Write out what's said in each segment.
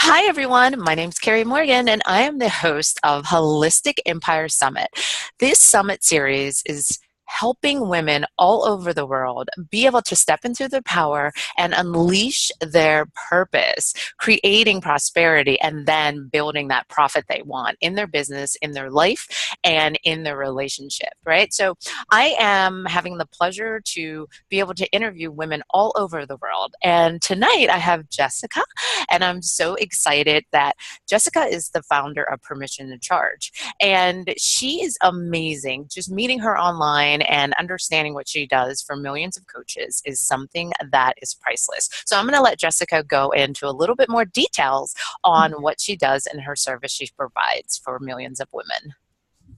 Hi, everyone. My name's Carrie Morgan, and I am the host of Holistic Empire Summit. This summit series is helping women all over the world be able to step into their power and unleash their purpose, creating prosperity, and then building that profit they want in their business, in their life, and in their relationship, right? So I am having the pleasure to be able to interview women all over the world. And tonight I have Jessica, and I'm so excited that Jessica is the founder of Permission to Charge. And she is amazing. Just meeting her online and understanding what she does for millions of coaches is something that is priceless. So I'm going to let Jessica go into a little bit more details on what she does and her service she provides for millions of women.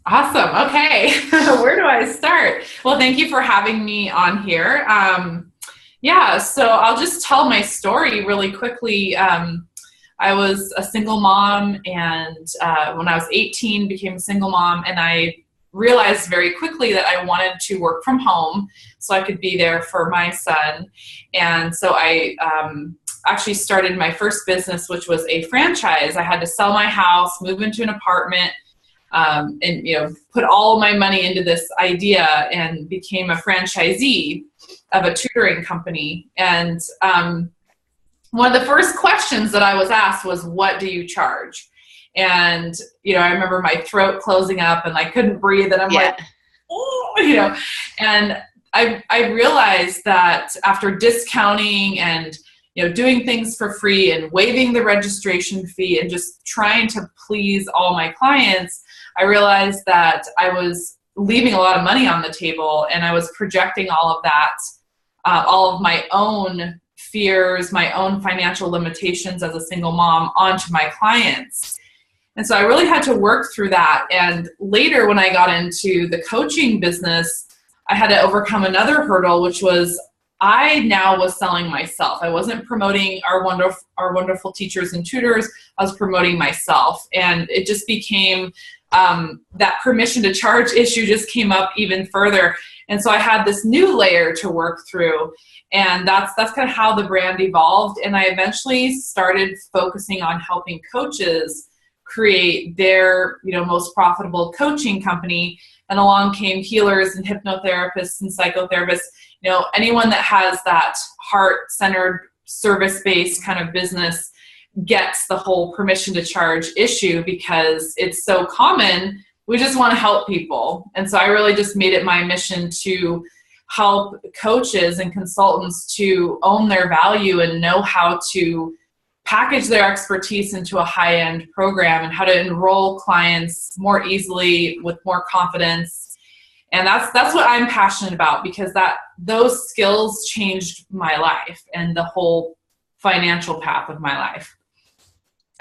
Awesome. Okay. Where do I start? Well, thank you for having me on here. So I'll just tell my story really quickly. I was a single mom, and when I was 18, became a single mom, and I realized very quickly that I wanted to work from home so I could be there for my son. And so I actually started my first business, which was a franchise. I had to sell my house, move into an apartment, and put all my money into this idea, and became a franchisee of a tutoring company. And one of the first questions that I was asked was, what do you charge? And, I remember my throat closing up and I couldn't breathe, and I'm like, oh, and I realized that after discounting and, doing things for free and waiving the registration fee and just trying to please all my clients, I realized that I was leaving a lot of money on the table, and I was projecting all of that, all of my own fears, my own financial limitations as a single mom onto my clients. And so I really had to work through that. And later, when I got into the coaching business, I had to overcome another hurdle, which was I now was selling myself. I wasn't promoting our wonderful teachers and tutors. I was promoting myself. And it just became that permission to charge issue just came up even further. And so I had this new layer to work through. And that's kind of how the brand evolved. And I eventually started focusing on helping coaches create their, most profitable coaching company. And along came healers and hypnotherapists and psychotherapists, anyone that has that heart-centered, service-based kind of business gets the whole permission to charge issue because it's so common. We just want to help people. And so I really just made it my mission to help coaches and consultants to own their value and know how to package their expertise into a high-end program and how to enroll clients more easily with more confidence. And that's what I'm passionate about, because those skills changed my life and the whole financial path of my life.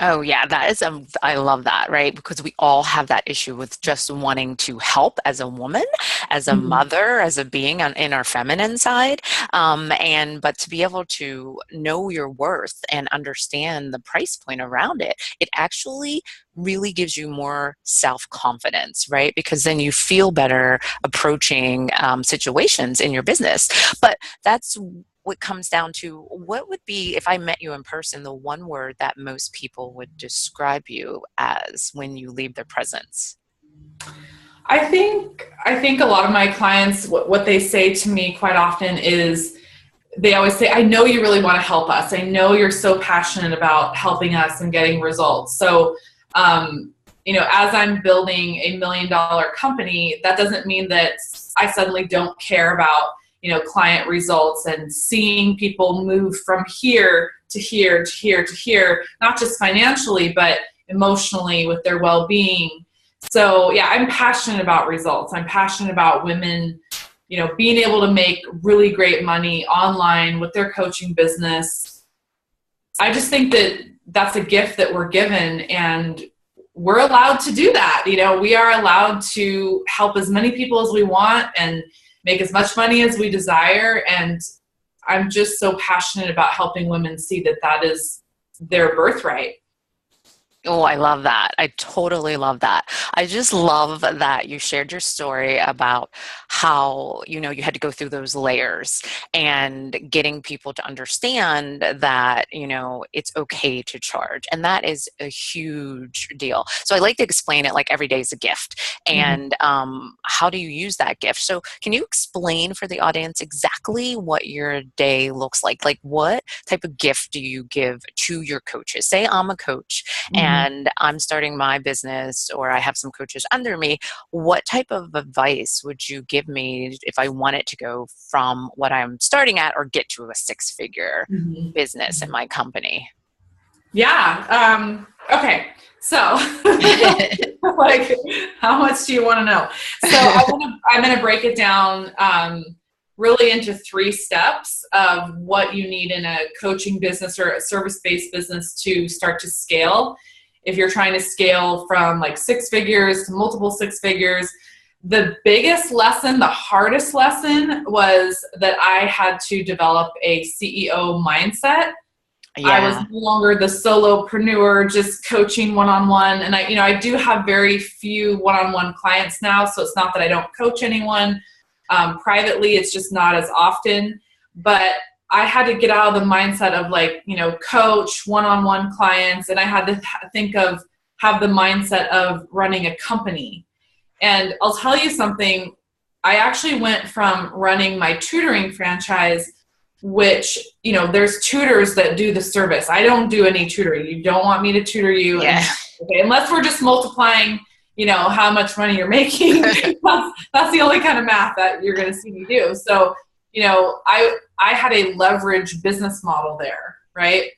Oh yeah, that is, I love that, right? Because we all have that issue with just wanting to help as a woman, as a mother, as a being in our feminine side. But to be able to know your worth and understand the price point around it, it actually really gives you more self-confidence, right? Because then you feel better approaching situations in your business. But that's what comes down to, what would be, if I met you in person, the one word that most people would describe you as when you leave their presence? I think a lot of my clients, what they say to me quite often is, they always say, I know you really want to help us. I know you're so passionate about helping us and getting results. So, as I'm building $1 million company, that doesn't mean that I suddenly don't care about client results and seeing people move from here to here to here to here, not just financially, but emotionally with their well-being. So yeah, I'm passionate about results. I'm passionate about women, being able to make really great money online with their coaching business. I just think that that's a gift that we're given, and we're allowed to do that. We are allowed to help as many people as we want and make as much money as we desire. And I'm just so passionate about helping women see that is their birthright. Oh, I love that. I totally love that. I just love that you shared your story about how, you had to go through those layers and getting people to understand that, it's okay to charge. And that is a huge deal. So I like to explain it like every day is a gift. Mhm. And how do you use that gift? So can you explain for the audience exactly what your day looks like? Like what type of gift do you give to your coaches? Say I'm a coach Mhm. and I'm starting my business or I have some coaches under me, what type of advice would you give me if I wanted to go from what I'm starting at or get to a six-figure Mhm. business in my company? Yeah. Okay. So, like, how much do you want to know? So, I'm going to break it down really into 3 steps of what you need in a coaching business or a service-based business to start to scale. If you're trying to scale from like 6 figures to multiple 6 figures, the biggest lesson, the hardest lesson was that I had to develop a CEO mindset. I was Yeah. no longer the solopreneur just coaching one-on-one. And I do have very few one-on-one clients now. So it's not that I don't coach anyone privately. It's just not as often. But I had to get out of the mindset of coach one-on-one clients. And I had to have the mindset of running a company. And I'll tell you something. I actually went from running my tutoring franchise, which, there's tutors that do the service. I don't do any tutoring. You don't want me to tutor you. Yeah. And okay, unless we're just multiplying, how much money you're making. That's the only kind of math that you're going to see me do. So, I had a leverage business model there, right?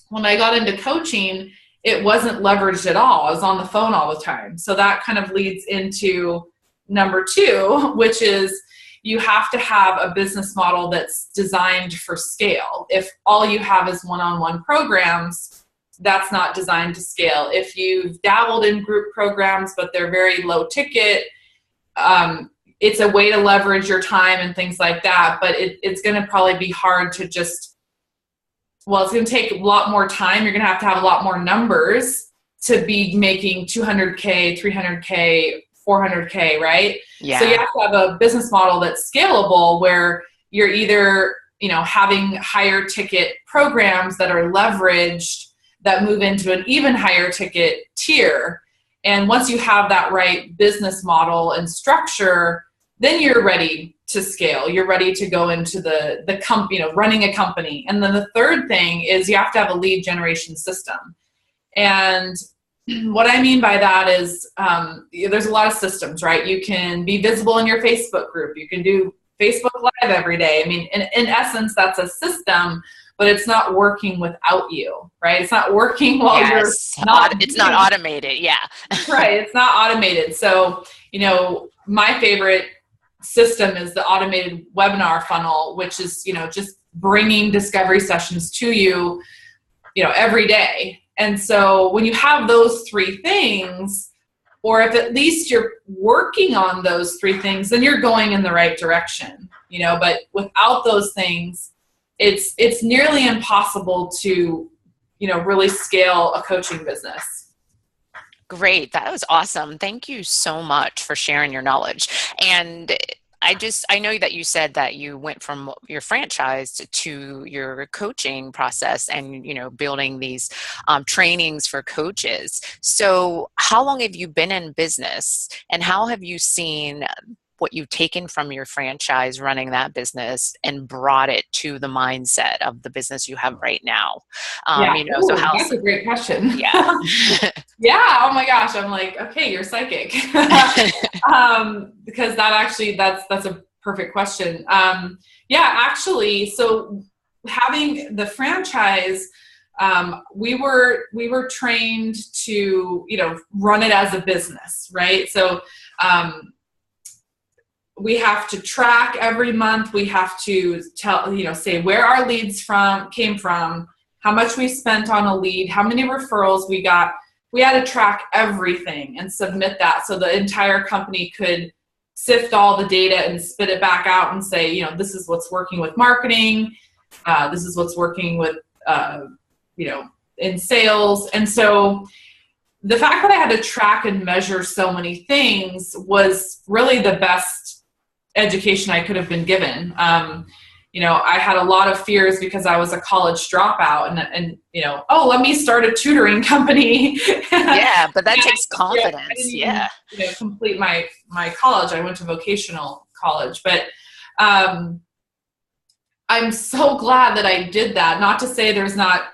When I got into coaching, it wasn't leveraged at all. I was on the phone all the time. So that kind of leads into number 2, which is you have to have a business model that's designed for scale. If all you have is one-on-one programs, that's not designed to scale. If you've dabbled in group programs, but they're very low ticket, it's a way to leverage your time and things like that. But it's going to probably be hard to it's going to take a lot more time. You're going to have a lot more numbers to be making 200K, 300K, 400K, right? So you Yeah. have to have a business model that's scalable where you're either, having higher ticket programs that are leveraged that move into an even higher ticket tier. And once you have that right business model and structure, then you're ready to scale. You're ready to go into the company, running a company. And then the third thing is you have to have a lead generation system. And what I mean by that is there's a lot of systems, right? You can be visible in your Facebook group. You can do Facebook Live every day. I mean, in essence, that's a system, but it's not working without you, right? It's not working while you're Yes. not It's not doing it. automated. Yeah. Right. It's not automated. So, my favorite system is the automated webinar funnel, which is, just bringing discovery sessions to you, every day. And so when you have those 3 things, or if at least you're working on those 3 things, then you're going in the right direction, but without those things, it's nearly impossible to, really scale a coaching business. Great. That was awesome. Thank you so much for sharing your knowledge. And I know that you said that you went from your franchise to your coaching process and, building these trainings for coaches. So how long have you been in business and how have you seen what you've taken from your franchise running that business and brought it to the mindset of the business you have right now? Yeah. So Ooh, how's, that's a great question. yeah. Yeah. Oh my gosh. I'm like, okay, you're psychic. Because that's a perfect question. Yeah, actually, so having the franchise, we were trained to, run it as a business, right? So, we have to track every month. We have to say where our leads came from, how much we spent on a lead, how many referrals we got. We had to track everything and submit that so the entire company could sift all the data and spit it back out and say, this is what's working with marketing. This is what's working with, in sales. And so the fact that I had to track and measure so many things was really the best education I could have been given. I had a lot of fears because I was a college dropout and oh, let me start a tutoring company. Yeah, but that takes I confidence. didn't Yeah. even, complete my college. I went to vocational college, but I'm so glad that I did that. Not to say there's not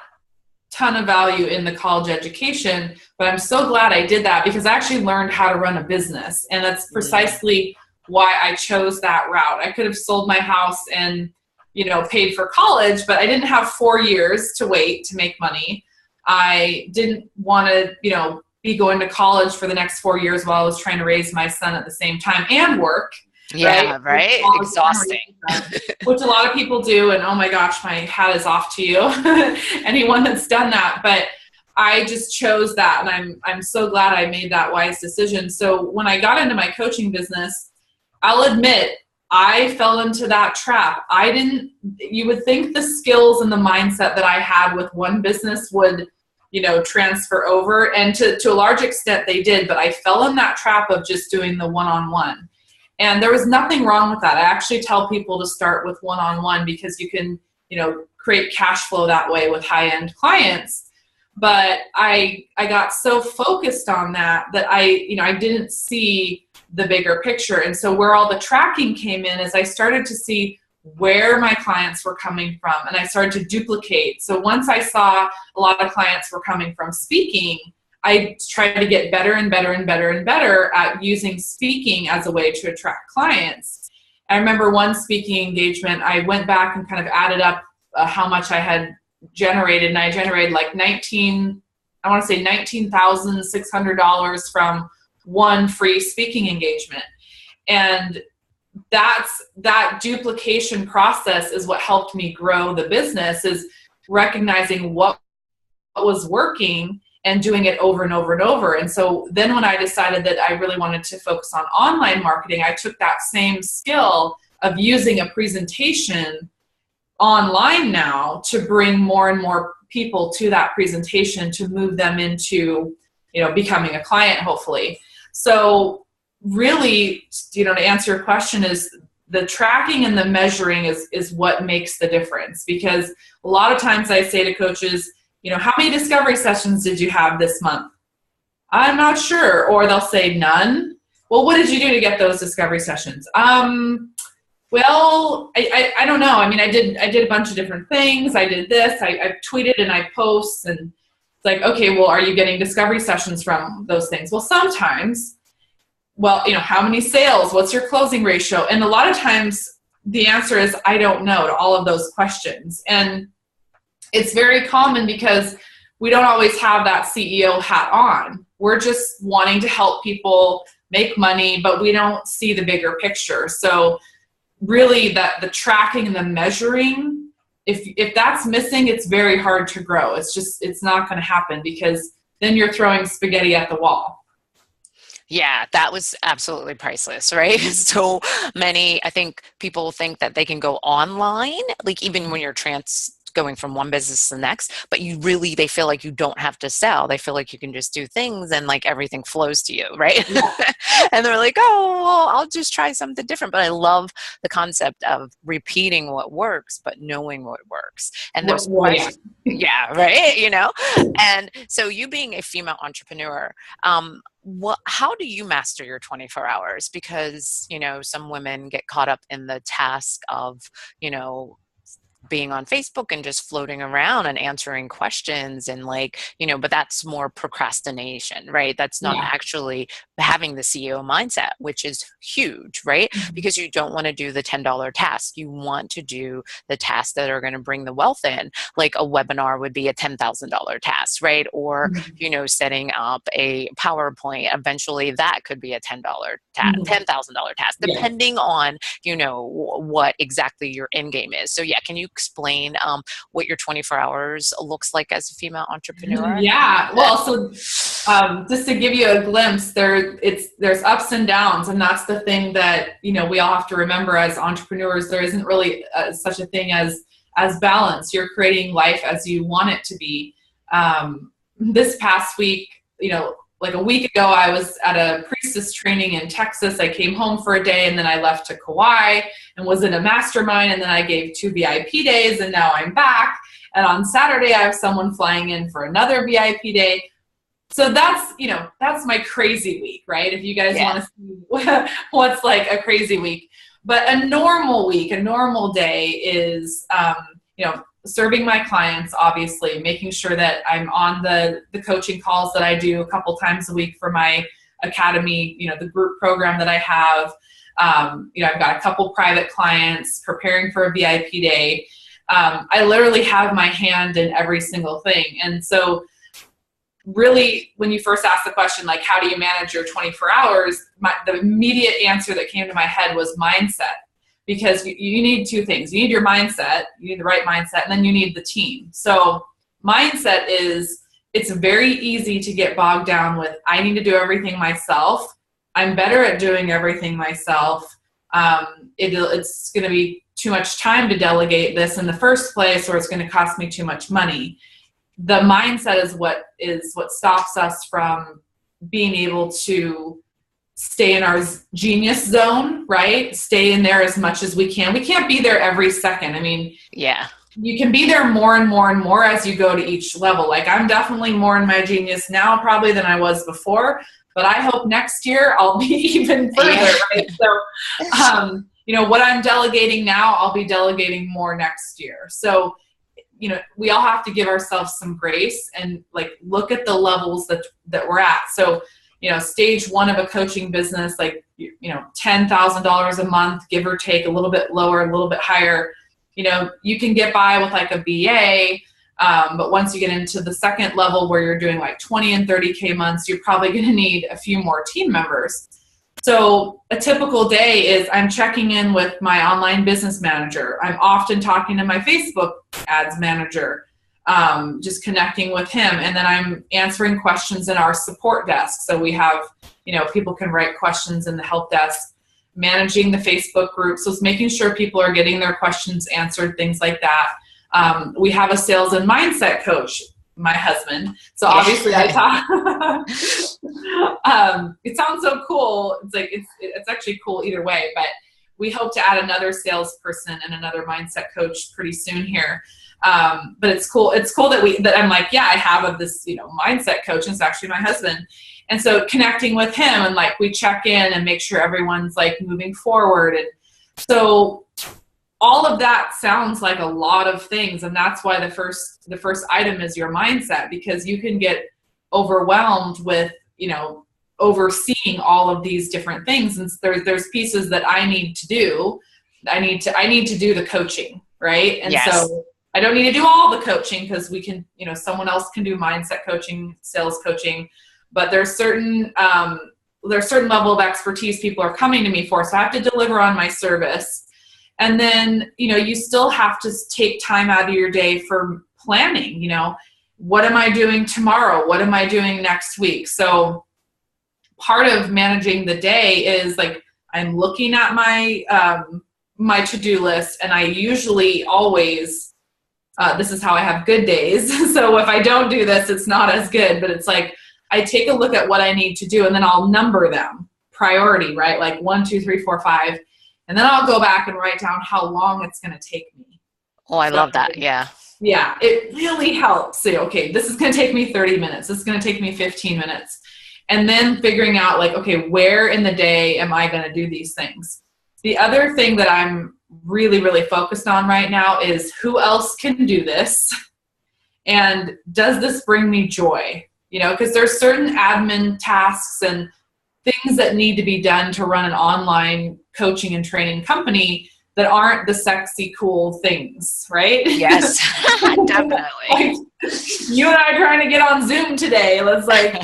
ton of value in the college education, but I'm so glad I did that because I actually learned how to run a business. And that's precisely why I chose that route. I could have sold my house and, paid for college, but I didn't have 4 years to wait to make money. I didn't want to, be going to college for the next 4 years while I was trying to raise my son at the same time and work. Yeah, right? Exhausting. Which a lot of people do, and oh my gosh, my hat is off to you. Anyone that's done that. But I just chose that, and I'm so glad I made that wise decision. So when I got into my coaching business, I'll admit I fell into that trap. You would think the skills and the mindset that I had with one business would transfer over, and to a large extent they did, but I fell in that trap of just doing the one-on-one. And there was nothing wrong with that. I actually tell people to start with one-on-one because you can, create cash flow that way with high-end clients. But I got so focused on that I didn't see the bigger picture. And so where all the tracking came in is I started to see where my clients were coming from, and I started to duplicate. So once I saw a lot of clients were coming from speaking, I tried to get better and better and better and better at using speaking as a way to attract clients. I remember one speaking engagement, I went back and kind of added up how much I had generated, and I generated like $19,600 from one free speaking engagement. And that duplication process is what helped me grow the business, is recognizing what was working and doing it over and over and over. And so then when I decided that I really wanted to focus on online marketing, I took that same skill of using a presentation online now to bring more and more people to that presentation to move them into, becoming a client, hopefully. So really, to answer your question, is the tracking and the measuring is what makes the difference. Because a lot of times I say to coaches, how many discovery sessions did you have this month? I'm not sure. Or they'll say none. Well, what did you do to get those discovery sessions? Well, I don't know. I mean, I did a bunch of different things. I did this. I tweeted and I post, and it's like, okay, well, are you getting discovery sessions from those things? Well, sometimes. Well, how many sales? What's your closing ratio? And a lot of times the answer is I don't know to all of those questions. And it's very common because we don't always have that CEO hat on. We're just wanting to help people make money, but we don't see the bigger picture. So really the tracking and the measuring, if that's missing, it's very hard to grow. It's not going to happen because then you're throwing spaghetti at the wall. Yeah, that was absolutely priceless, right? So many, I think people think that they can go online, like even when you're going from one business to the next, but they feel like you don't have to sell. They feel like you can just do things and like everything flows to you, right? Yeah. And they're like, oh, well, I'll just try something different. But I love the concept of repeating what works, but knowing what works. And those questions, yeah, right? And so you being a female entrepreneur, how do you master your 24 hours? Because, some women get caught up in the task of, being on Facebook and just floating around and answering questions and but that's more procrastination, right? That's not actually having the CEO mindset, which is huge, right? Mm-hmm. Because you don't want to do the $10 task. You want to do the tasks that are going to bring the wealth in. Like a webinar would be a $10,000 task, right? Or, mm-hmm. Setting up a PowerPoint, eventually that could be a $10 task, mm-hmm. $10,000 task, depending on, what exactly your end game is. So can you explain what your 24 hours looks like as a female entrepreneur? Yeah, well, so just to give you a glimpse, there's ups and downs, and that's the thing that we all have to remember as entrepreneurs. There isn't really such a thing as balance. You're creating life as you want it to be. This past week, like a week ago, I was at a priestess training in Texas. I came home for a day and then I left to Kauai and was in a mastermind. And then I gave 2 VIP days and now I'm back. And on Saturday, I have someone flying in for another VIP day. So that's, that's my crazy week, right? If you guys want to see what's like a crazy week. But a normal week, a normal day is, serving my clients, obviously, making sure that I'm on the coaching calls that I do a couple times a week for my academy, the group program that I have. I've got a couple private clients, preparing for a VIP day. I literally have my hand in every single thing. And so really, when you first asked the question, like, how do you manage your 24 hours? The immediate answer that came to my head was mindset. Because you need 2 things. You need your mindset, you need the right mindset, and then you need the team. So mindset is, it's very easy to get bogged down with, I need to do everything myself. I'm better at doing everything myself. It's going to be too much time to delegate this in the first place, or it's going to cost me too much money. The mindset is what stops us from being able to stay in our genius zone, right? Stay in there as much as we can. We can't be there every second. I mean, you can be there more and more and more as you go to each level. Like, I'm definitely more in my genius now probably than I was before, but I hope next year I'll be even further, right? So, what I'm delegating now, I'll be delegating more next year. So, we all have to give ourselves some grace and like look at the levels that we're at. So, stage 1 of a coaching business, like, $10,000 a month, give or take, a little bit lower, a little bit higher, you can get by with like a BA. But once you get into the second level where you're doing like 20 and 30K months, you're probably going to need a few more team members. So a typical day is I'm checking in with my online business manager. I'm often talking to my Facebook ads manager. Just connecting with him. And then I'm answering questions in our support desk. So we have, people can write questions in the help desk, managing the Facebook group. So it's making sure people are getting their questions answered, things like that. We have a sales and mindset coach, my husband. So obviously I talk, it sounds so cool. It's like, it's actually cool either way, but we hope to add another salesperson and another mindset coach pretty soon here. But it's cool. It's cool that I'm like, I have this, mindset coach, and it's actually my husband. And so connecting with him and like, we check in and make sure everyone's like moving forward. And so all of that sounds like a lot of things. And that's why the first item is your mindset, because you can get overwhelmed with, overseeing all of these different things. And there's pieces that I need to do. I need to do the coaching. Right. And so I don't need to do all the coaching, because we can, someone else can do mindset coaching, sales coaching, but there's certain level of expertise people are coming to me for. So I have to deliver on my service. And then, you still have to take time out of your day for planning, what am I doing tomorrow? What am I doing next week? So part of managing the day is like, I'm looking at my to-do list, and I usually always, this is how I have good days. So if I don't do this, it's not as good, but it's like, I take a look at what I need to do, and then I'll number them priority, right? Like 1, 2, 3, 4, 5. And then I'll go back and write down how long it's going to take me. Oh, I love that. Yeah. Yeah. It really helps. Say, okay, this is going to take me 30 minutes. This is going to take me 15 minutes. And then figuring out like, okay, where in the day am I going to do these things? The other thing that I'm really, really focused on right now is who else can do this? And does this bring me joy? Because there's certain admin tasks and things that need to be done to run an online coaching and training company that aren't the sexy, cool things, right? Yes, definitely. Like, you and I trying to get on Zoom today. Let's like,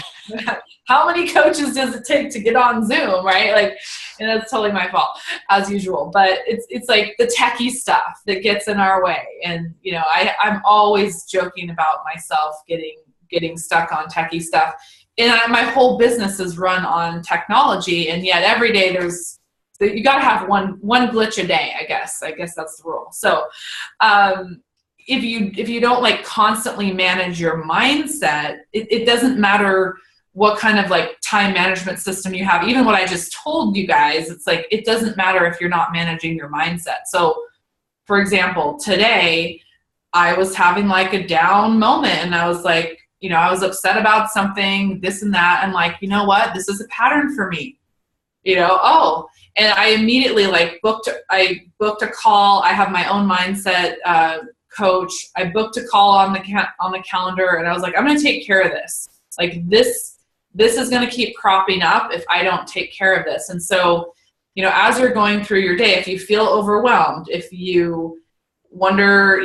how many coaches does it take to get on Zoom, right? Like, and that's totally my fault as usual. But it's like the techie stuff that gets in our way. And I'm always joking about myself getting stuck on techie stuff. And my whole business is run on technology, and yet every day you got to have one glitch a day. I guess that's the rule. So if you don't like constantly manage your mindset, it doesn't matter what kind of like time management system you have. Even what I just told you guys, it's like, it doesn't matter if you're not managing your mindset. So for example, today I was having like a down moment, and I was like, I was upset about something, this and that. And like, you know what, this is a pattern for me, and I immediately like booked a call. I have my own mindset coach. I booked a call on the calendar, and I was like, I'm going to take care of this. Like this is going to keep cropping up if I don't take care of this. And so, as you're going through your day, if you feel overwhelmed, if you wonder,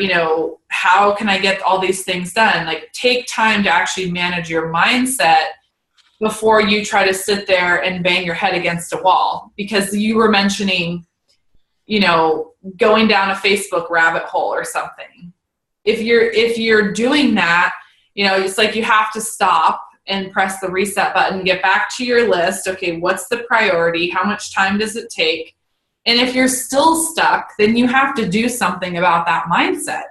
how can I get all these things done? Like, take time to actually manage your mindset before you try to sit there and bang your head against a wall. Because you were mentioning, going down a Facebook rabbit hole or something. If you're doing that, it's like you have to stop and press the reset button, get back to your list. Okay, what's the priority? How much time does it take? And if you're still stuck, then you have to do something about that mindset.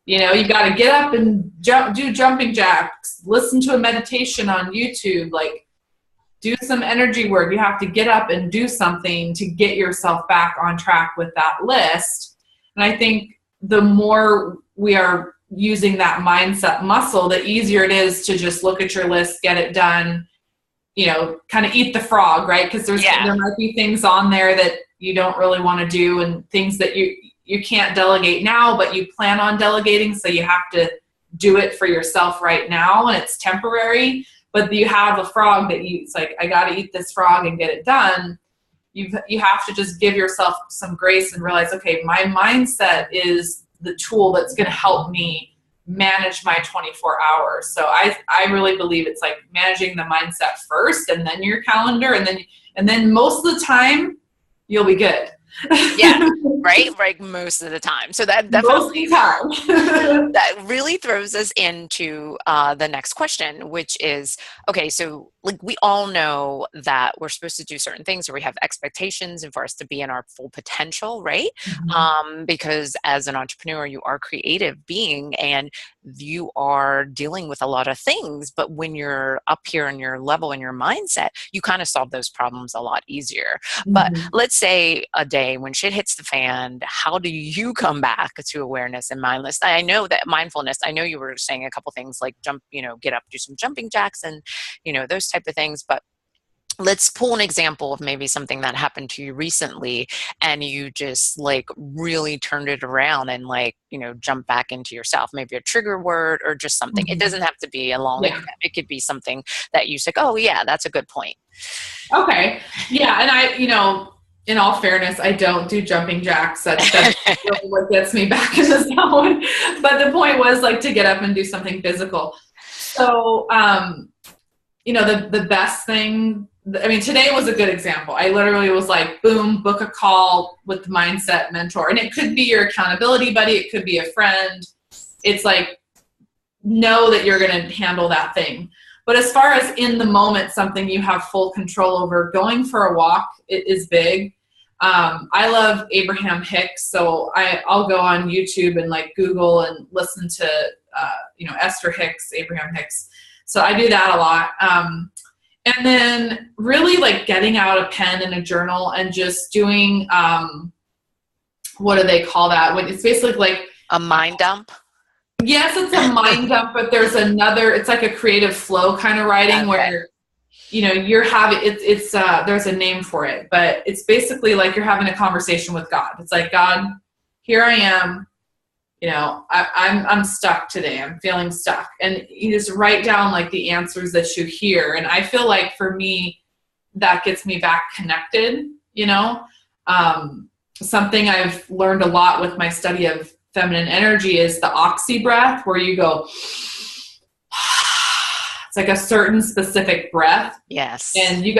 You got to get up and do jumping jacks, listen to a meditation on YouTube, like do some energy work. You have to get up and do something to get yourself back on track with that list. And I think the more we are using that mindset muscle, the easier it is to just look at your list, get it done, kind of eat the frog, right? Because there might be things on there that you don't really want to do, and things that you can't delegate now, but you plan on delegating. So you have to do it for yourself right now, and it's temporary, but you have a frog that it's like, I got to eat this frog and get it done. You have to just give yourself some grace and realize, okay, my mindset is the tool that's going to help me manage my 24 hours. So I really believe it's like managing the mindset first, and then your calendar, and then most of the time you'll be good. Yeah, right? Right, most of the time. So that definitely that really throws us into the next question, which is, okay, so like we all know that we're supposed to do certain things, or we have expectations and for us to be in our full potential, right? Mm-hmm. Because as an entrepreneur, you are a creative being and you are dealing with a lot of things. But when you're up here in your level and your mindset, you kind of solve those problems a lot easier. Mm-hmm. But let's say a day when shit hits the fan, how do you come back to awareness and mindfulness? I know that mindfulness, I know you were saying a couple things like jump, get up, do some jumping jacks and, those type of things. But let's pull an example of maybe something that happened to you recently and you just like really turned it around and like, jump back into yourself, maybe a trigger word or just something. Mm-hmm. It doesn't have to be a long event. It could be something that you say, oh yeah, that's a good point. Okay. Yeah. And I, in all fairness, I don't do jumping jacks. That's really what gets me back in the zone. But the point was like to get up and do something physical. So, the best thing, today was a good example. I literally was like, boom, book a call with the mindset mentor. And it could be your accountability buddy. It could be a friend. It's like, know that you're going to handle that thing. But as far as in the moment, something you have full control over, going for a walk is big. I love Abraham Hicks, so I'll go on YouTube and like Google and listen to Esther Hicks, Abraham Hicks. So I do that a lot. And then really like getting out a pen and a journal and just doing what do they call that? When it's basically like a mind dump. Yes, it's a mind dump, but there's another, it's like a creative flow kind of writing where, you're having, it's there's a name for it, but it's basically like you're having a conversation with God. It's like, God, here I am, I'm stuck today. I'm feeling stuck. And you just write down like the answers that you hear. And I feel like for me, that gets me back connected, something I've learned a lot with my study of feminine energy is the oxy breath, where you go, it's like a certain specific breath. Yes. And you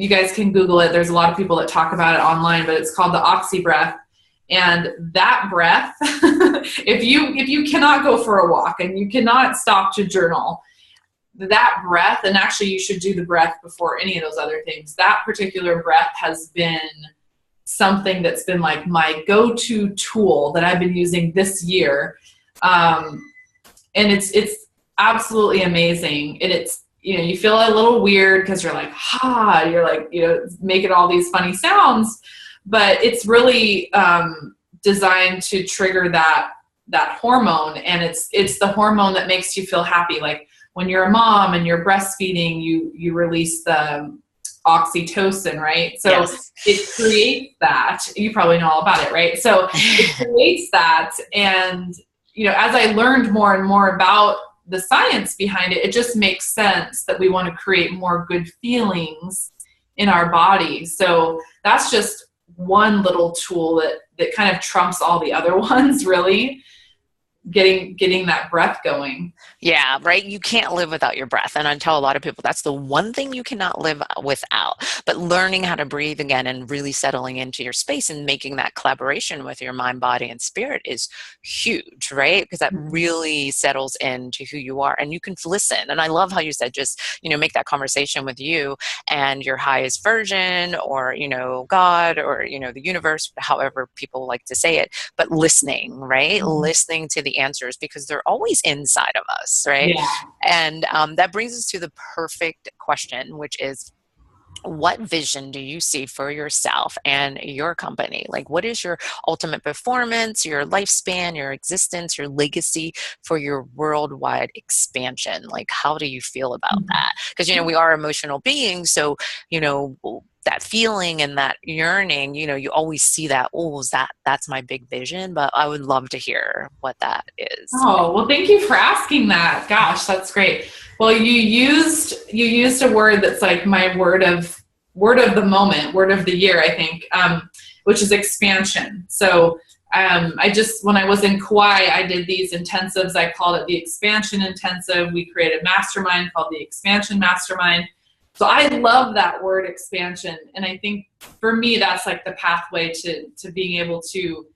guys can Google it. There's a lot of people that talk about it online, but it's called the oxy breath. And that breath, if you cannot go for a walk and you cannot stop to journal, that breath, and actually you should do the breath before any of those other things, that particular breath has been something that's been like my go-to tool that I've been using this year. And it's absolutely amazing. And you feel a little weird because you're like, you're like, making all these funny sounds, but it's really designed to trigger that hormone. And it's the hormone that makes you feel happy. Like when you're a mom and you're breastfeeding, you release the oxytocin, right? So Yes. it creates that. You probably know all about it, right? So it creates that. And, as I learned more and more about the science behind it, it just makes sense that we want to create more good feelings in our body. So that's just one little tool that kind of trumps all the other ones, really. Getting that breath going. Yeah, right. You can't live without your breath. And I tell a lot of people that's the one thing you cannot live without. But learning how to breathe again and really settling into your space and making that collaboration with your mind, body, and spirit is huge, right? Because that really settles into who you are and you can listen. And I love how you said just, make that conversation with you and your highest version or, God or, the universe, however people like to say it, but listening, right? Listening to the answers because they're always inside of us, right? Yeah. And that brings us to the perfect question, which is, what vision do you see for yourself and your company? Like, what is your ultimate performance, your lifespan, your existence, your legacy for your worldwide expansion? Like, how do you feel about that? Because, we are emotional beings. So, that feeling and that yearning, you always see that, that's my big vision, but I would love to hear what that is. Oh, well, thank you for asking that. Gosh, that's great. Well, you used a word that's like my word of the moment, word of the year, I think, which is expansion. So when I was in Kauai, I did these intensives. I called it the Expansion Intensive. We created a mastermind called the Expansion Mastermind. So I love that word expansion. And I think for me, that's like the pathway to being able to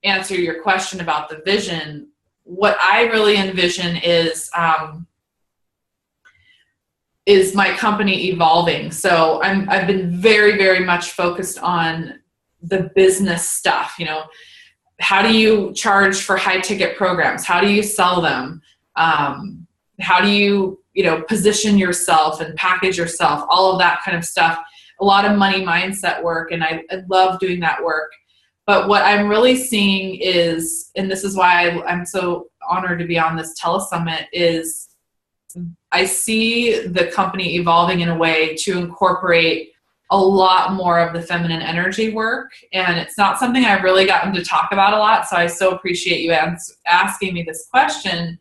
answer your question about the vision. What I really envision is my company evolving. So I've been very, very much focused on the business stuff. How do you charge for high ticket programs? How do you sell them? How do you, position yourself and package yourself, all of that kind of stuff. A lot of money mindset work. And I love doing that work. But what I'm really seeing is, and this is why I'm so honored to be on this telesummit, is I see the company evolving in a way to incorporate a lot more of the feminine energy work. And it's not something I've really gotten to talk about a lot. So I so appreciate you asking me this question.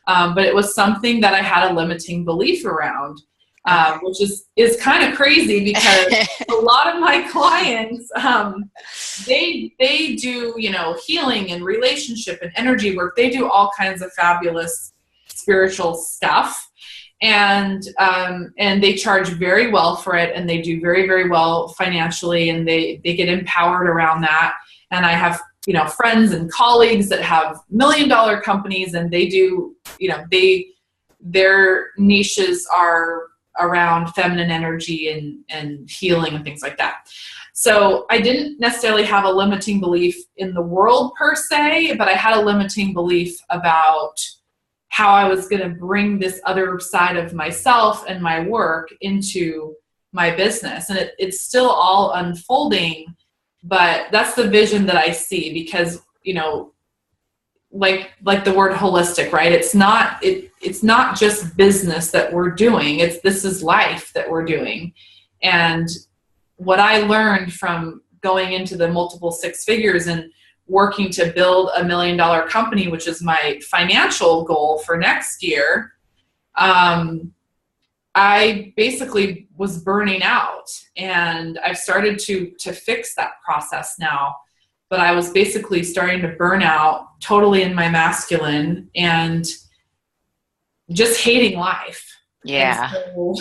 But it was something that I had a limiting belief around, which is kind of crazy because a lot of my clients, they do, healing and relationship and energy work. They do all kinds of fabulous spiritual stuff. And they charge very well for it, and they do very, very well financially, and they get empowered around that. And I have, friends and colleagues that have $1 million companies, and they do, their niches are around feminine energy and healing and things like that. So I didn't necessarily have a limiting belief in the world per se, but I had a limiting belief about how I was going to bring this other side of myself and my work into my business. And it's still all unfolding, but that's the vision that I see because, like the word holistic, right? It's not just business that we're doing. This is life that we're doing. And what I learned from going into the multiple six figures and working to build $1 million company, which is my financial goal for next year, I basically was burning out, and I've started to fix that process now. But I was basically starting to burn out totally in my masculine and just hating life. Yeah. So,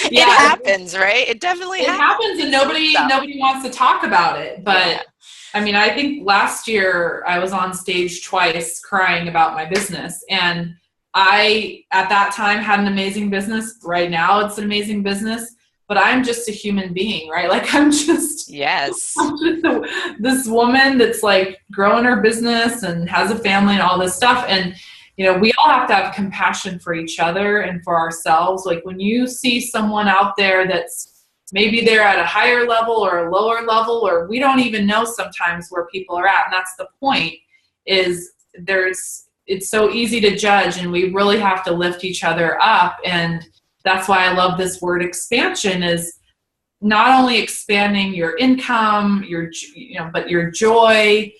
It happens, right? It definitely happens, and nobody wants to talk about it. But I mean, I think last year I was on stage twice crying about my business, and I at that time had an amazing business. Right now it's an amazing business, but I'm just a human being, right? Like I'm just this woman that's like growing her business and has a family and all this stuff. And we all have to have compassion for each other and for ourselves. Like when you see someone out there that's maybe they're at a higher level or a lower level, or we don't even know sometimes where people are at. And that's the point, is it's so easy to judge, and we really have to lift each other up. And that's why I love this word expansion, is not only expanding your income, but your joy,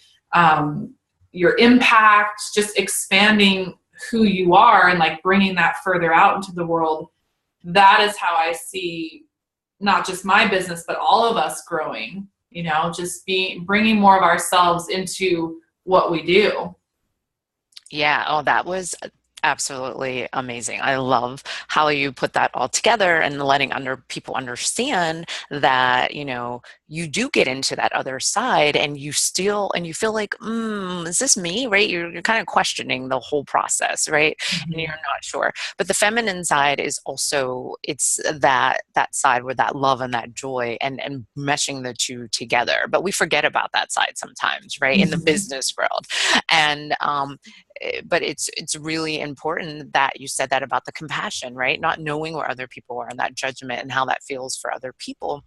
your impact, just expanding who you are and like bringing that further out into the world. That is how I see not just my business, but all of us growing, just bringing more of ourselves into what we do. Yeah. Oh, that was absolutely amazing. I love how you put that all together and letting people understand that, you do get into that other side, and you feel like, is this me? Right? You're kind of questioning the whole process, right? Mm-hmm. And you're not sure. But the feminine side is also, it's that side with that love and that joy, and meshing the two together. But we forget about that side sometimes, right? Mm-hmm. In the business world. And, but it's really important that you said that about the compassion, right? Not knowing where other people are, and that judgment and how that feels for other people.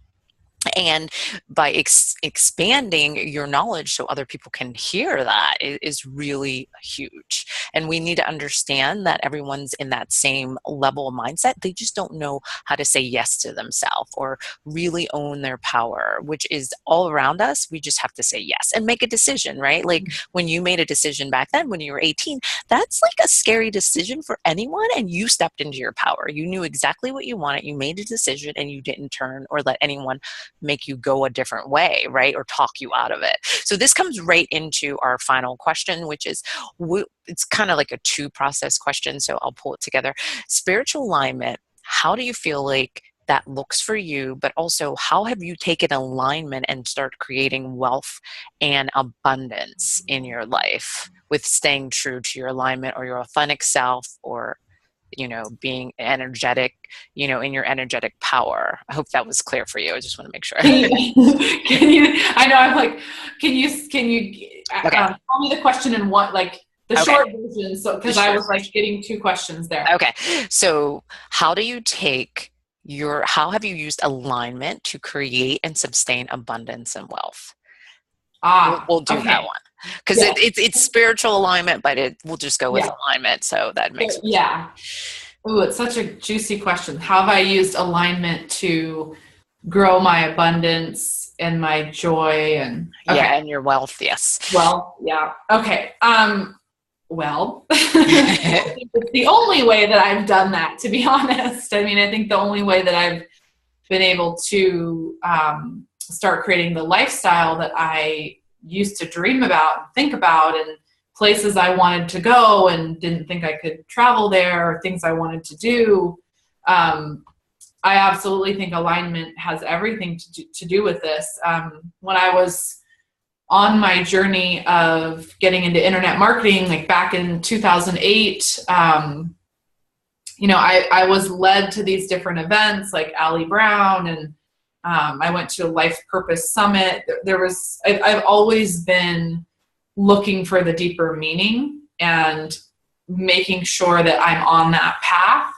And by expanding your knowledge so other people can hear that is really huge. And we need to understand that everyone's in that same level of mindset. They just don't know how to say yes to themselves or really own their power, which is all around us. We just have to say yes and make a decision, right? Like when you made a decision back then when you were 18, that's like a scary decision for anyone. And you stepped into your power. You knew exactly what you wanted. You made a decision, and you didn't turn or let anyone make you go a different way, right? Or talk you out of it. So this comes right into our final question, which is, it's kind of like a two-process question, so I'll pull it together. Spiritual alignment, how do you feel like that looks for you? But also, how have you taken alignment and start creating wealth and abundance in your life with staying true to your alignment or your authentic self, or being energetic, in your energetic power? I hope that was clear for you. I just want to make sure. I know, I'm like, can you okay. Tell me the question in what, like the okay. short version? So, because I was like getting two questions there. Okay. So how have you used alignment to create and sustain abundance and wealth? We'll do that one. Because it's spiritual alignment, but we'll just go with alignment. So that makes sense. Yeah. Ooh, it's such a juicy question. How have I used alignment to grow my abundance and my joy and and your wealth? Yes. Well, yeah. Okay. Well, it's the only way that I've done that, to be honest. I mean, I think the only way that I've been able to start creating the lifestyle that I used to dream about and think about, and places I wanted to go and didn't think I could travel there, or things I wanted to do. I absolutely think alignment has everything to do with this. When I was on my journey of getting into internet marketing, like back in 2008, I was led to these different events like Ali Brown, and I went to a Life Purpose Summit. I've always been looking for the deeper meaning and making sure that I'm on that path.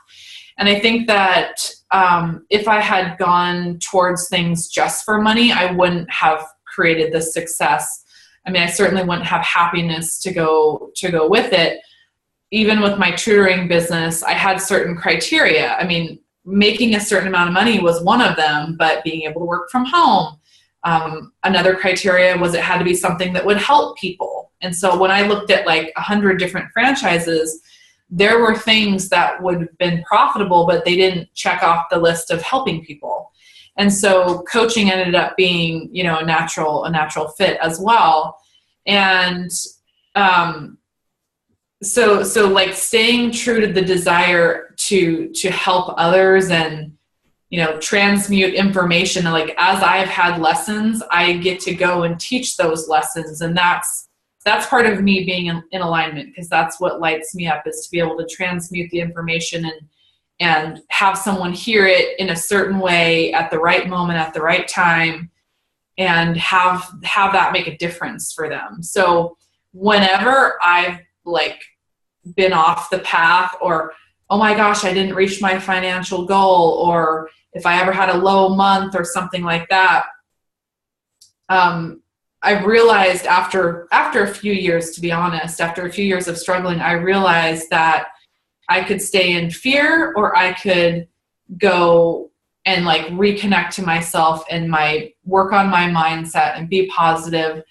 And I think that if I had gone towards things just for money, I wouldn't have created this success. I mean, I certainly wouldn't have happiness to go with it. Even with my tutoring business, I had certain criteria. I mean, making a certain amount of money was one of them, but being able to work from home. Another criteria was it had to be something that would help people. And so when I looked at like 100 different franchises, there were things that would have been profitable, but they didn't check off the list of helping people. And so coaching ended up being, a natural fit as well. And so like staying true to the desire to help others and transmute information. Like as I've had lessons, I get to go and teach those lessons. And that's part of me being in alignment, because that's what lights me up, is to be able to transmute the information and have someone hear it in a certain way at the right moment, at the right time, and have that make a difference for them. So whenever I've like been off the path, or, oh my gosh, I didn't reach my financial goal, or if I ever had a low month or something like that, I realized after a few years, to be honest, after a few years of struggling, I realized that I could stay in fear, or I could go and like reconnect to myself and work on my mindset and be positive,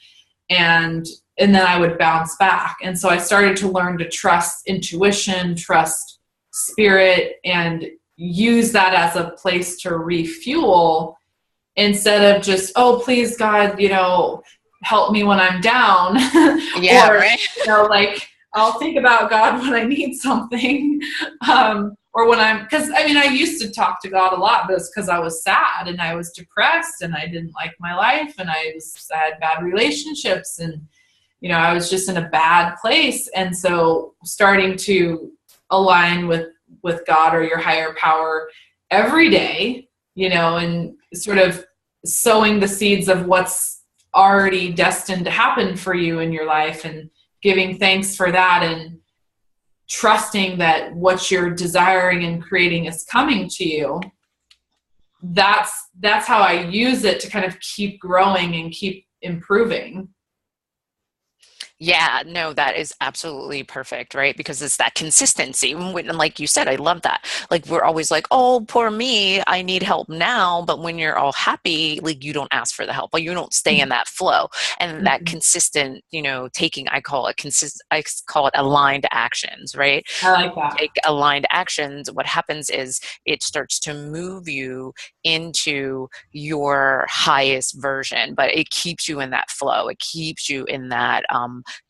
and then I would bounce back. And so I started to learn to trust intuition, trust spirit, and use that as a place to refuel, instead of just, oh, please God, help me when I'm down. Yeah, Or, right. like, I'll think about God when I need something. Or when because I used to talk to God a lot, but it's because I was sad and I was depressed and I didn't like my life, and I had bad relationships, and, I was just in a bad place. And so starting to align with God or your higher power every day, and sort of sowing the seeds of what's already destined to happen for you in your life, and giving thanks for that, and trusting that what you're desiring and creating is coming to you. That's how I use it to kind of keep growing and keep improving. Yeah, no, that is absolutely perfect, right? Because it's that consistency. And like you said, I love that. Like, we're always like, oh, poor me, I need help now. But when you're all happy, like, you don't ask for the help, or you don't stay in that flow. And that consistent, taking, I call it aligned actions, right? I like that. Take aligned actions. What happens is it starts to move you into your highest version, but it keeps you in that flow. It keeps you in that,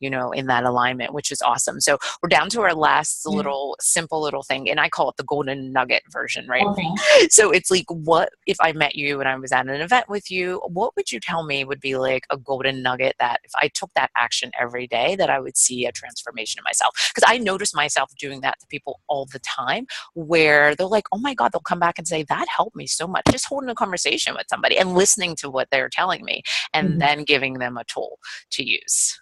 in that alignment, which is awesome. So we're down to our last little simple little thing, and I call it the golden nugget version, right? Okay. So it's like, what if I met you and I was at an event with you, what would you tell me would be like a golden nugget that if I took that action every day, that I would see a transformation in myself? Because I notice myself doing that to people all the time, where they're like, oh my God, they'll come back and say, that helped me so much. Just holding a conversation with somebody and listening to what they're telling me, and then giving them a tool to use.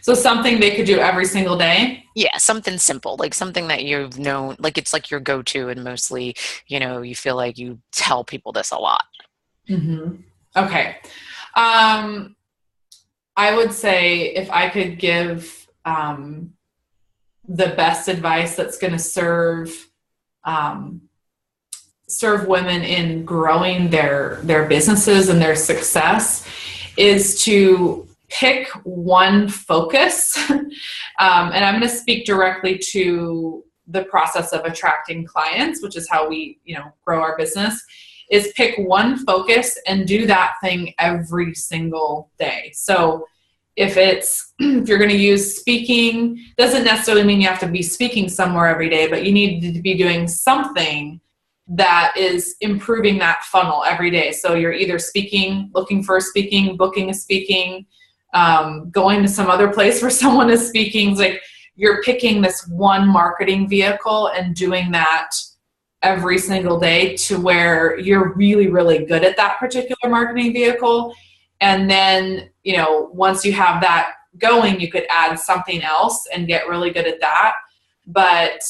So something they could do every single day? Yeah, something simple, like something that you've known, like it's like your go-to, and mostly, you feel like you tell people this a lot. Okay. I would say if I could give the best advice that's going to serve women in growing their businesses and their success, is to pick one focus. And I'm going to speak directly to the process of attracting clients, which is how we, grow our business, is pick one focus and do that thing every single day. So if you're going to use speaking, doesn't necessarily mean you have to be speaking somewhere every day, but you need to be doing something that is improving that funnel every day. So you're either speaking, looking for speaking, booking a speaking, going to some other place where someone is speaking. It's like you're picking this one marketing vehicle and doing that every single day to where you're really, really good at that particular marketing vehicle. And then, once you have that going, you could add something else and get really good at that. But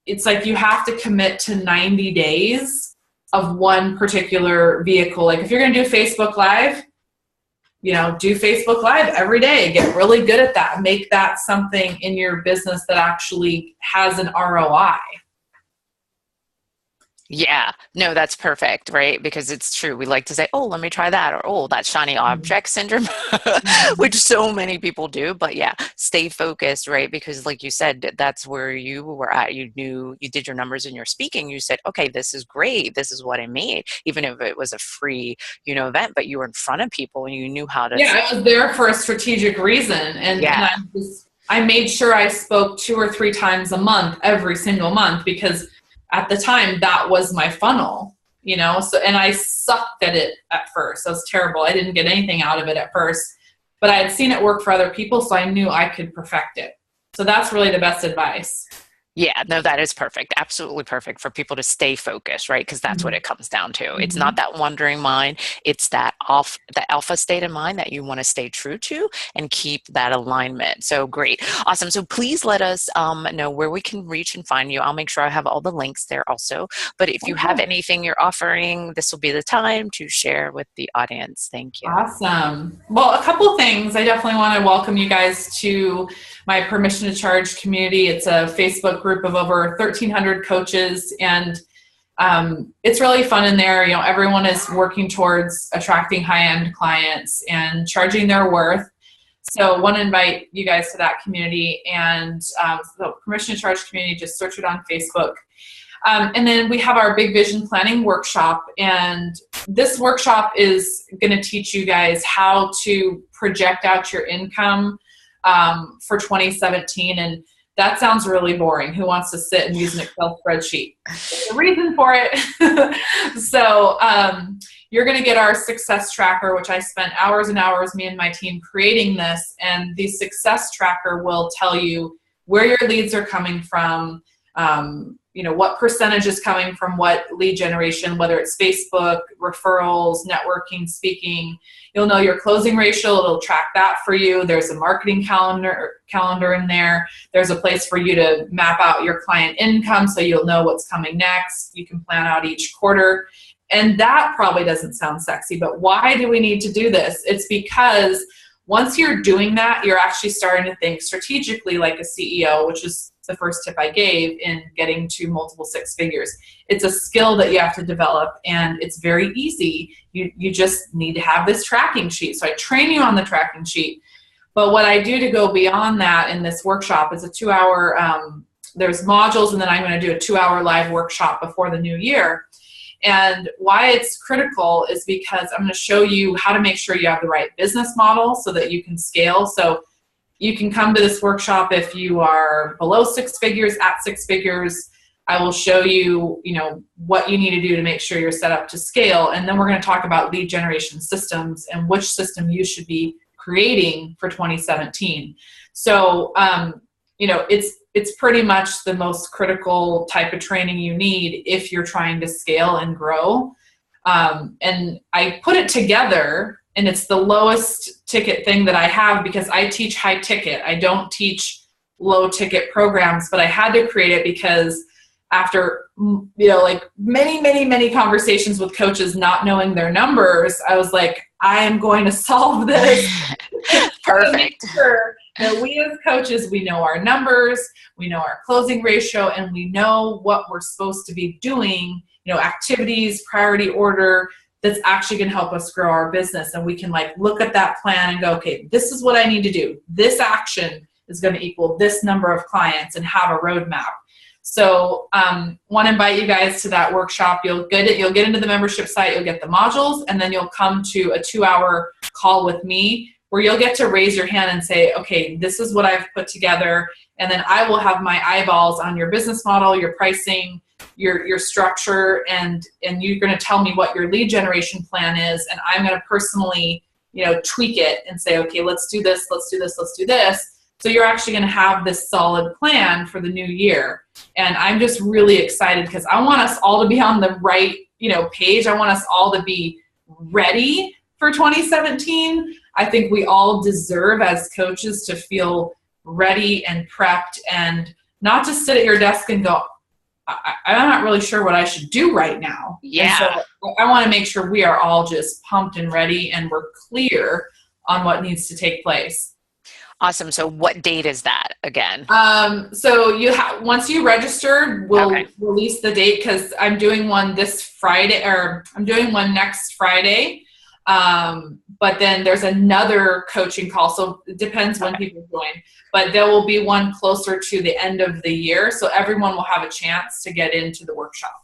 it's like you have to commit to 90 days of one particular vehicle. Like if you're going to do Facebook Live, do Facebook Live every day. Get really good at that. Make that something in your business that actually has an ROI. Yeah, no, that's perfect, right? Because it's true. We like to say, oh, let me try that, or oh, that shiny object syndrome, which so many people do. But yeah, stay focused, right? Because like you said, that's where you were at. You knew, you did your numbers in your speaking. You said, okay, this is great. This is what I made, even if it was a free, event, but you were in front of people and you knew how to. Yeah, I was there for a strategic reason. And I made sure I spoke 2 or 3 times a month, every single month, because at the time that was my funnel, so, and I sucked at it at first. So it was terrible. I didn't get anything out of it at first, but I had seen it work for other people. So I knew I could perfect it. So that's really the best advice. Yeah, no, that is perfect. Absolutely perfect for people to stay focused, right? Because that's what Mhm. it comes down to. It's not Mhm. that wandering mind. It's the alpha state of mind that you want to stay true to and keep that alignment. So great. Awesome. So please let us know where we can reach and find you. I'll make sure I have all the links there also. But if you have Okay. anything you're offering, this will be the time to share with the audience. Thank you. Awesome. Well, a couple things. I definitely want to welcome you guys to my Permission to Charge community. It's a Facebook group of over 1,300 coaches, and it's really fun in there. You know, everyone is working towards attracting high-end clients and charging their worth. So I want to invite you guys to that community, and the Permission to Charge community, just search it on Facebook. And then we have our big vision planning workshop, and this workshop is going to teach you guys how to project out your income for 2017. And that sounds really boring. Who wants to sit and use an Excel spreadsheet? There's a reason for it. So you're going to get our success tracker, which I spent hours and hours, me and my team, creating this. And the success tracker will tell you where your leads are coming from, you know, what percentage is coming from what lead generation, whether it's Facebook, referrals, networking, speaking. You'll know your closing ratio. It'll track that for you. There's a marketing calendar in there. There's a place for you to map out your client income so you'll know what's coming next. You can plan out each quarter. And that probably doesn't sound sexy, but why do we need to do this? It's because once you're doing that, you're actually starting to think strategically like a CEO, which is the first tip I gave in getting to multiple six figures. It's a skill that you have to develop, and it's very easy. You just need to have this tracking sheet. So I train you on the tracking sheet. But what I do to go beyond that in this workshop is a 2-hour, there's modules, and then I'm going to do a 2-hour live workshop before the new year. And why it's critical is because I'm going to show you how to make sure you have the right business model so that you can scale. So you can come to this workshop if you are below six figures, at six figures. I will show you, you know, what you need to do to make sure you're set up to scale. And then we're going to talk about lead generation systems and which system you should be creating for 2017. So, you know, it's pretty much the most critical type of training you need if you're trying to scale and grow. And I put it together, and it's the lowest ticket thing that I have because I teach high ticket. I don't teach low ticket programs, but I had to create it because after, you know, like many conversations with coaches not knowing their numbers, I was like, I am going to solve this. Perfect. Sure that we as coaches, we know our numbers, we know our closing ratio, and we know what we're supposed to be doing, you know, activities, priority order, that's actually going to help us grow our business. And we can like look at that plan and go, okay, this is what I need to do. This action is going to equal this number of clients, and have a roadmap. So want to invite you guys to that workshop. You'll get it. You'll get into the membership site. You'll get the modules, and then you'll come to a 2-hour call with me where you'll get to raise your hand and say, okay, this is what I've put together. And then I will have my eyeballs on your business model, your pricing, your structure, and you're going to tell me what your lead generation plan is. And I'm going to personally, you know, tweak it and say, okay, let's do this, let's do this, let's do this. So you're actually going to have this solid plan for the new year. And I'm just really excited because I want us all to be on the right, you know, page. I want us all to be ready for 2017. I think we all deserve as coaches to feel ready and prepped, and not just sit at your desk and go, I'm not really sure what I should do right now. Yeah. And so I want to make sure we are all just pumped and ready, and we're clear on what needs to take place. Awesome. So what date is that again? So once you register, we'll release the date, because I'm doing one this Friday, or I'm doing one next Friday. But then there's another coaching call. So it depends when people join, but there will be one closer to the end of the year. So everyone will have a chance to get into the workshop.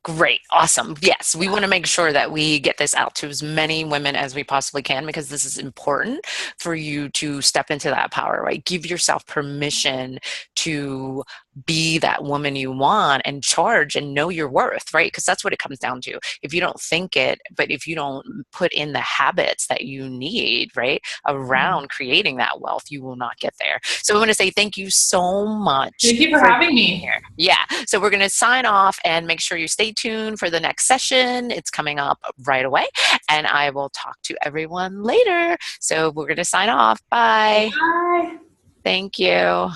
Great. Awesome. Yes, we want to make sure that we get this out to as many women as we possibly can because this is important for you to step into that power, right? Give yourself permission to be that woman you want and charge and know your worth, right? Because that's what it comes down to. If you don't think it, but if you don't put in the habits that you need, right, Mhm. around creating that wealth, you will not get there. So I want to say thank you so much Thank you for for having being me. here. Yeah. So we're going to sign off and make sure you stay tuned for the next session. It's coming up right away. And I will talk to everyone later. So we're going to sign off. Bye. Bye. Thank you.